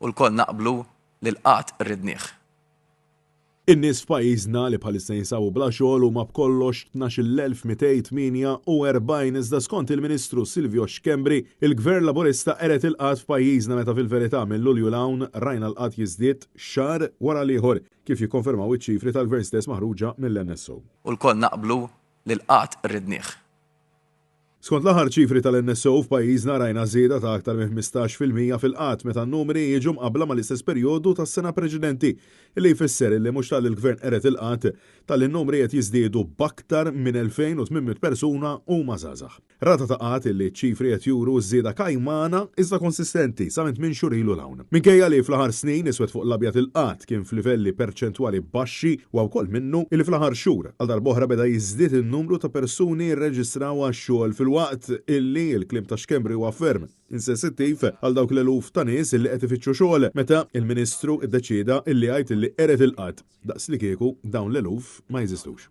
u l-koll naqblu li l-qatt irridnieh. In-nies f'pajjiżna li bħalissa jinsabu bla xogħol huma b'kollox 12,248 iżda skont il-Ministru Silvio Xkembri, il-Gvern Laburista qeret il-qatt f'pajjiżna meta fil-verità minn Lulju l-hawn rajna l-qatt jiżdied xahar wara l-ieħor kif jikkonfermaw iċ-ċifri tal-Gvern stess maħruġa mill-NSO. U l-koll naqblu li l-qatt irridnieh. Skont l-aħħar ċifri tal-NSO f'pajjiżna rajna żieda ta' aktar minn 15% fil-qatt meta n-numri jiġu mqabbla mal-istess perjodu tas-sena preċedenti, illi jfisser li mhux tal-Gvern qeret il-qatt tal-numri qed jiżdiedu b'aktar minn 2800 persuna huma żgħażagħ. Rata ta' qatt illi ċifri qed juru żieda kajmana iżda konsistenti sa minn xhur ilu l-hawn. Minkejja li fl-aħħar snin iswed fuq l-abjad il-qatt kien f'livelli perċentwali baxxi u wkoll minnu illi fl-aħħar xhur għal darb'oħra beda jiżdied in-numru ta' persuni rreġistraw għax-xogħol fil-waqt illi l-klim ta' Xkembri huwa ferm insensittiv għal dawk l-eluf ta' nies illi qed ifittxu xogħol meta il-Ministru ddeċieda illi jgħid illi qeret il-qatt daqs li kieku dawn l-eluf ma jeżistux.